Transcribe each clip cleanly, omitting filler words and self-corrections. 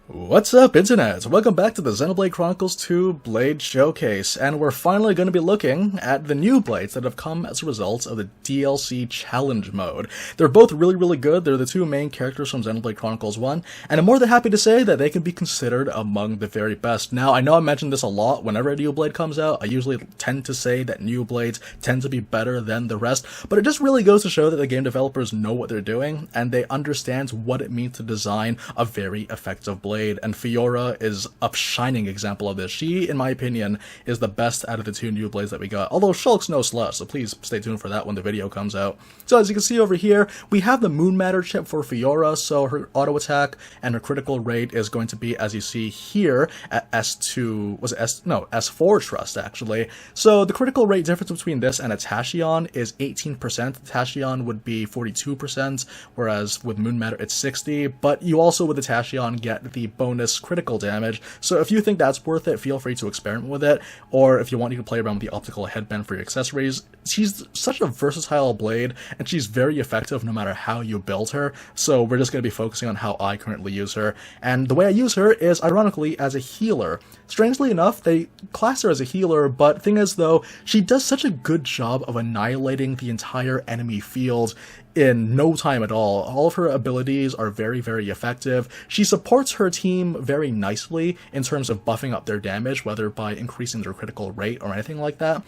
What's up, Internet? Welcome back to the Xenoblade Chronicles 2 Blade Showcase, and we're finally going to be looking at the new blades that have come as a result of the DLC Challenge Mode. They're both really good. They're the two main characters from Xenoblade Chronicles 1, and I'm more than happy to say that they can be considered among the very best. Now, I know I mention this a lot whenever a new blade comes out. I usually tend to say that new blades tend to be better than the rest, but it just really goes to show that the game developers know what they're doing, and they understand what it means to design a very effective blade. And Fiora is a shining example of this. She, in my opinion, is the best out of the two new blades that we got, although Shulk's no slut, so please stay tuned for that when the video comes out. So as you can see over here, we have the Moon Matter chip for Fiora, so her auto attack and her critical rate is going to be, as you see here, at S2, was it S4 Trust, actually. So the critical rate difference between this and a Tachyon is 18%. Tachyon would be 42%, whereas with Moon Matter it's 60%, but you also, with the Tachyon, get the bonus critical damage, so if you think that's worth it, feel free to experiment with it, or if you want, you can play around with the optical headband for your accessories. She's such a versatile blade, and she's very effective no matter how you build her, so we're just going to be focusing on how I currently use her, and the way I use her is, ironically, as a healer. Strangely enough, they class her as a healer, but thing is though, she does such a good job of annihilating the entire enemy field in no time at all. All of her abilities are very effective. She supports her team very nicely in terms of buffing up their damage, whether by increasing their critical rate or anything like that.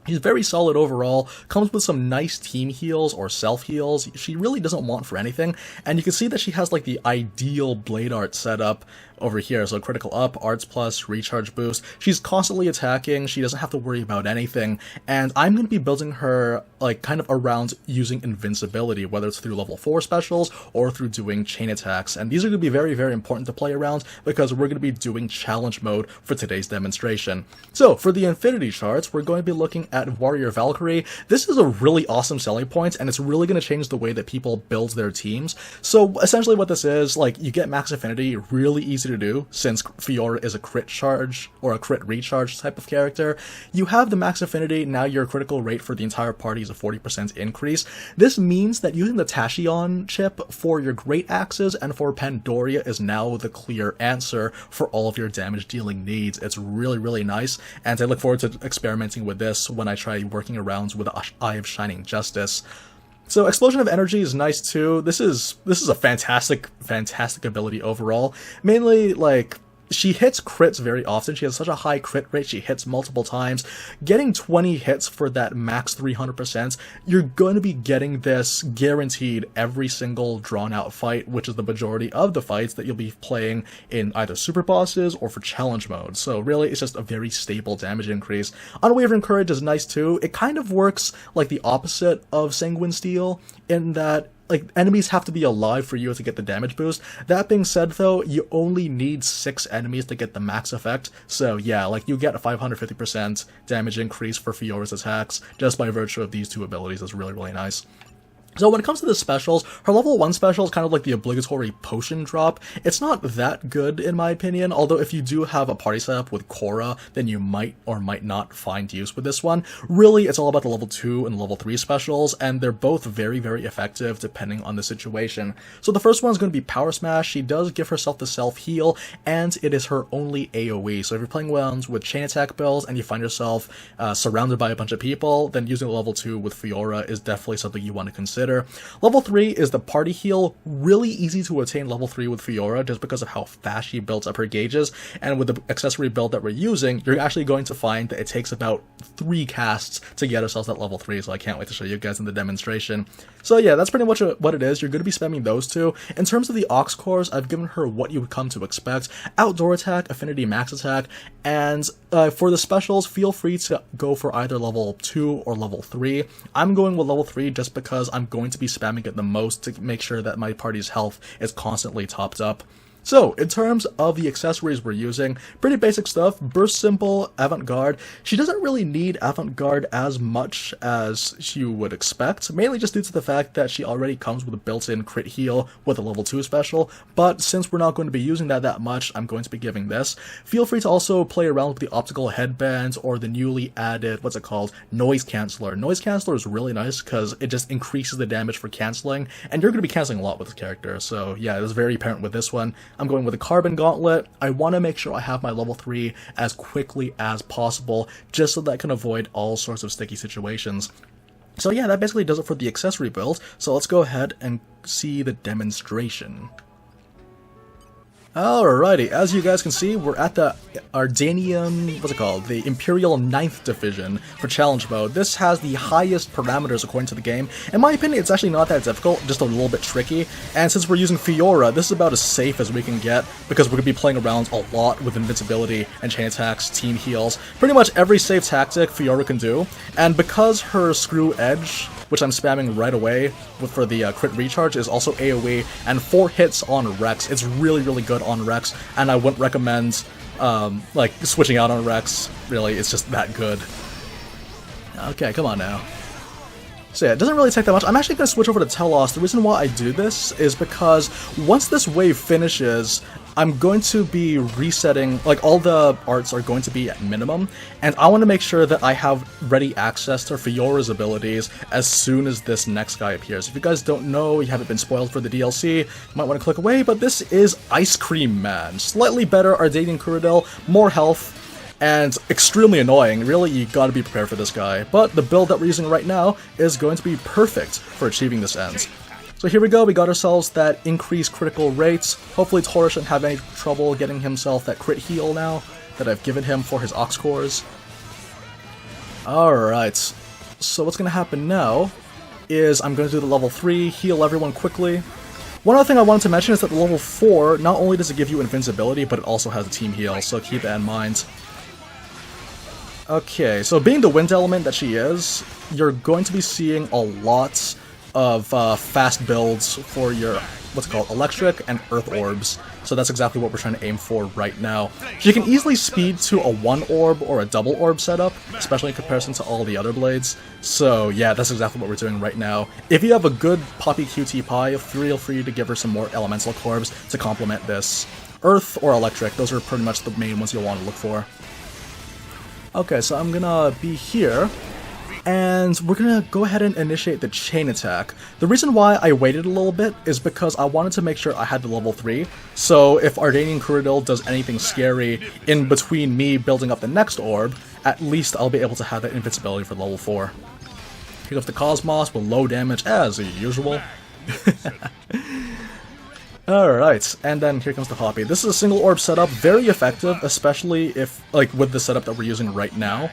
He's very solid overall, comes with some nice team heals or self-heals. She really doesn't want for anything, and you can see that she has like the ideal blade art setup over here. So critical up, arts plus, recharge boost. She's constantly attacking, she doesn't have to worry about anything, and I'm going to be building her like kind of around using invincibility, whether it's through level 4 specials or through doing chain attacks, and these are going to be very important to play around because we're going to be doing challenge mode for today's demonstration. So for the infinity charts, we're going to be looking at Warrior Valkyrie. This is a really awesome selling point, and it's really going to change the way that people build their teams. So essentially what this is, like, you get max affinity really easy to do, since Fiora is a crit charge or a crit recharge type of character. You have the max affinity, now your critical rate for the entire party is a 40% increase. This means that using the Tachyon chip for your great axes and for Pandoria is now the clear answer for all of your damage dealing needs. It's really nice, and I look forward to experimenting with this when I try working around with the Eye of Shining Justice. So Explosion of Energy is nice too. This is a fantastic ability overall. Mainly, like, she hits crits very often. She has such a high crit rate, she hits multiple times. Getting 20 hits for that max 300%, you're going to be getting this guaranteed every single drawn out fight, which is the majority of the fights that you'll be playing in either super bosses or for challenge mode. So really, it's just a very stable damage increase. Unwavering Courage is nice too. It kind of works like the opposite of Sanguine Steel, in that like enemies have to be alive for you to get the damage boost. That being said though, you only need 6 enemies to get the max effect, so yeah, like you get a 550% damage increase for Fiora's attacks just by virtue of these two abilities. Is really nice. So when it comes to the specials, her level 1 special is kind of like the obligatory potion drop. It's not that good in my opinion, although if you do have a party setup with Korra, then you might or might not find use with this one. Really, it's all about the level 2 and level 3 specials, and they're both very effective depending on the situation. So the first one is going to be Power Smash. She does give herself the self-heal, and it is her only AoE. So if you're playing around with chain attack builds and you find yourself surrounded by a bunch of people, then using level 2 with Fiora is definitely something you want to consider. Level 3 is the party heal. Really easy to attain level 3 with Fiora just because of how fast she builds up her gauges, and with the accessory build that we're using, you're actually going to find that it takes about 3 casts to get ourselves at level 3, so I can't wait to show you guys in the demonstration. So yeah, that's pretty much what it is. You're going to be spamming those two. In terms of the Aux cores, I've given her what you would come to expect: Outdoor Attack, Affinity Max Attack, and for the specials, feel free to go for either level 2 or level 3. I'm going with level 3 just because I'm going to be spamming it the most to make sure that my party's health is constantly topped up. So, in terms of the accessories we're using, pretty basic stuff. Burst Symbol, Avant-Garde. She doesn't really need Avant-Garde as much as you would expect, mainly just due to the fact that she already comes with a built-in crit heal with a level 2 special, but since we're not going to be using that much, I'm going to be giving this. Feel free to also play around with the optical headbands or the newly added, Noise Canceller. Noise Canceller is really nice because it just increases the damage for cancelling, and you're going to be cancelling a lot with this character, so yeah, it was very apparent with this one. I'm going with a Carbon Gauntlet. I want to make sure I have my level 3 as quickly as possible, just so that I can avoid all sorts of sticky situations. So yeah, that basically does it for the accessory build, so let's go ahead and see the demonstration. Alrighty, as you guys can see, we're at the Ardanium, what's it called? The Imperial 9th Division for Challenge Mode. This has the highest parameters according to the game. In my opinion, it's actually not that difficult, just a little bit tricky. And since we're using Fiora, this is about as safe as we can get, because we're going to be playing around a lot with invincibility and chain attacks, team heals. Pretty much every safe tactic Fiora can do. And because her Screw Edge, which I'm spamming right away for the crit recharge, is also AoE, and 4 hits on Rex. It's really, really good on Rex, and I wouldn't recommend like switching out on Rex. Really, it's just that good. Okay, come on now. So yeah, it doesn't really take that much. I'm actually going to switch over to T-elos. The reason why I do this is because once this wave finishes, I'm going to be resetting, like all the arts are going to be at minimum, and I want to make sure that I have ready access to Fiora's abilities as soon as this next guy appears. If you guys don't know, you haven't been spoiled for the DLC, you might want to click away, but this is Ice Cream Man. Slightly better Ardanian Cyrodiil, more health, and extremely annoying. Really, you gotta be prepared for this guy. But the build that we're using right now is going to be perfect for achieving this end. So here we go, we got ourselves that increased critical rates. Hopefully Tora shouldn't have any trouble getting himself that crit heal now that I've given him for his Ox Cores. Alright, so what's gonna happen now is I'm gonna do the level 3, heal everyone quickly. One other thing I wanted to mention is that the level 4, not only does it give you invincibility, but it also has a team heal, so keep that in mind. Okay, so being the wind element that she is, you're going to be seeing a lot of fast builds for your, what's it called, electric and earth orbs. So that's exactly what we're trying to aim for right now. She can easily speed to a 1 orb or a double orb setup, especially in comparison to all the other blades. So yeah, that's exactly what we're doing right now. If you have a good Poppy QT Pie, feel free to give her some more elemental orbs to complement this. Earth or electric, those are pretty much the main ones you'll want to look for. Okay, so I'm gonna be here, and we're gonna go ahead and initiate the chain attack. The reason why I waited a little bit is because I wanted to make sure I had the level 3, so if Ardanian Cyrodiil does anything scary in between me building up the next orb, at least I'll be able to have that invincibility for level 4. Here goes the Cosmos with low damage as usual. Alright, and then here comes the Poppy. This is a single orb setup, very effective, especially if, like, with the setup that we're using right now.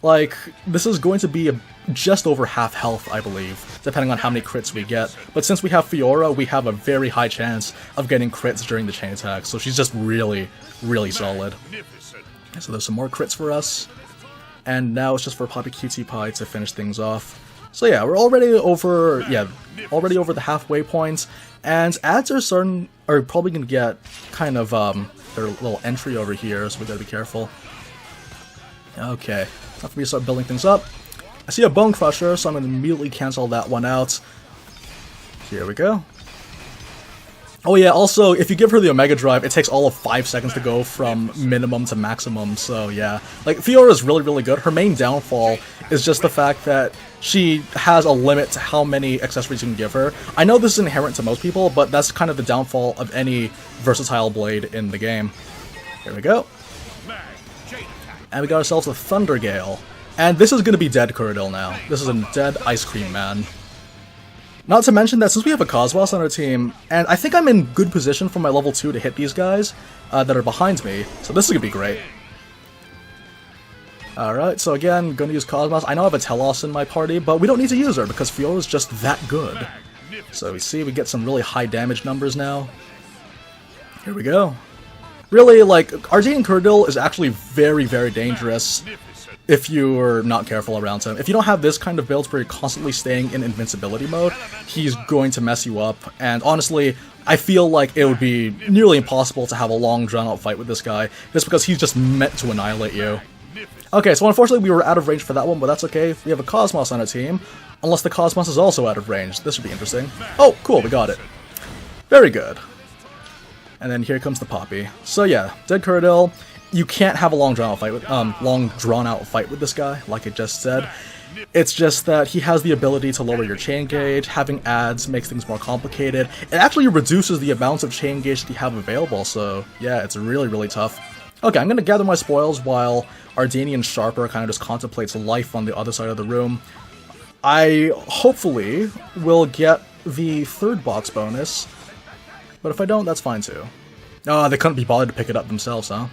Like, this is going to be just over half health, I believe, depending on how many crits we get. But since we have Fiora, we have a very high chance of getting crits during the chain attack, so she's just really, really solid. So there's some more crits for us, and now it's just for Poppy QT Pie to finish things off. So yeah, we're already over the halfway point, and ads are probably gonna get kind of their little entry over here, so we gotta be careful. Okay, time for me to start building things up. I see a Bone Crusher, so I'm gonna immediately cancel that one out. Here we go. Oh yeah, also, if you give her the Omega Drive, it takes all of 5 seconds to go from minimum to maximum, so yeah. Like, Fiora is really, really good. Her main downfall is just the fact that she has a limit to how many accessories you can give her. I know this is inherent to most people, but that's kind of the downfall of any versatile blade in the game. Here we go. And we got ourselves a Thunder Gale. And this is going to be dead Cyrodiil now. This is a dead Ice Cream Man. Not to mention that since we have a Cosmos on our team, and I think I'm in good position for my level 2 to hit these guys that are behind me, so this is going to be great. Alright, so again, going to use Cosmos. I know I have a T-elos in my party, but we don't need to use her because Fiora's just that good. So we see we get some really high damage numbers now. Here we go. Really, like, Ardanian Cyrodiil is actually very, very dangerous if you're not careful around him. If you don't have this kind of build where you're constantly staying in invincibility mode, he's going to mess you up. And honestly, I feel like it would be nearly impossible to have a long, drawn-out fight with this guy, just because he's just meant to annihilate you. Okay, so unfortunately we were out of range for that one, but that's okay. We have a Cosmos on our team, unless the Cosmos is also out of range. This should be interesting. Oh, cool, we got it. Very good. And then here comes the Poppy. So yeah, dead Cyrodiil. You can't have a long drawn-out fight with this guy, like I just said. It's just that he has the ability to lower your chain gauge. Having ads makes things more complicated. It actually reduces the amounts of chain gauge that you have available, so yeah, it's really, really tough. Okay, I'm gonna gather my spoils while Ardanian Sharper kind of just contemplates life on the other side of the room. I hopefully will get the third box bonus, but if I don't, that's fine too. Oh, they couldn't be bothered to pick it up themselves, huh?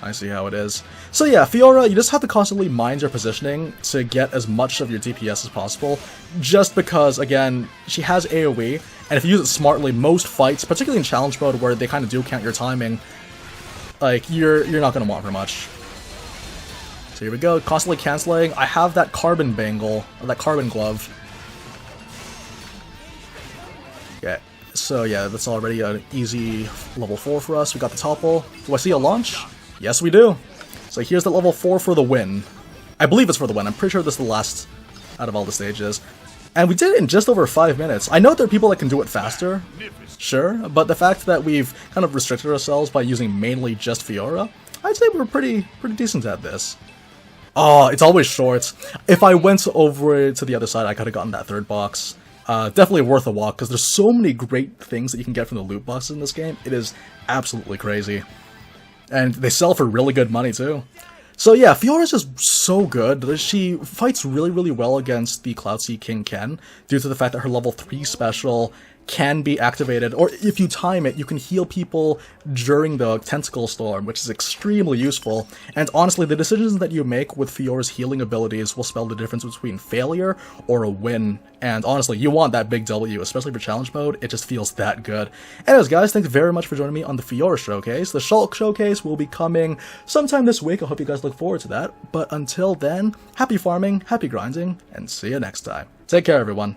I see how it is. So yeah, Fiora, you just have to constantly mind your positioning to get as much of your DPS as possible, just because, again, she has AoE, and if you use it smartly, most fights, particularly in challenge mode where they kind of do count your timing, like, you're not going to want her much. So here we go, constantly canceling. I have that carbon bangle, or that carbon glove. Okay, so yeah, that's already an easy level 4 for us. We got the topple. Do I see a launch? Yes, we do. So here's the level 4 for the win. I believe it's for the win. I'm pretty sure this is the last out of all the stages. And we did it in just over 5 minutes. I know there are people that can do it faster, sure, but the fact that we've kind of restricted ourselves by using mainly just Fiora, I'd say we're pretty decent at this. Oh, it's always short. If I went over to the other side, I could have gotten that third box. Definitely worth a walk, because there's so many great things that you can get from the loot boxes in this game. It is absolutely crazy. And they sell for really good money, too. So yeah, Fiora's just so good. She fights really, really well against the Cloudsea King Ken, due to the fact that her level 3 special can be activated, or if you time it, you can heal people during the Tentacle Storm, which is extremely useful. And honestly, the decisions that you make with Fiora's healing abilities will spell the difference between failure or a win. And honestly, you want that big W, especially for challenge mode. It just feels that good. Anyways, guys, thanks very much for joining me on the Fiora Showcase. The Shulk Showcase will be coming sometime this week. I hope you guys look forward to that. But until then, happy farming, happy grinding, and see you next time. Take care, everyone.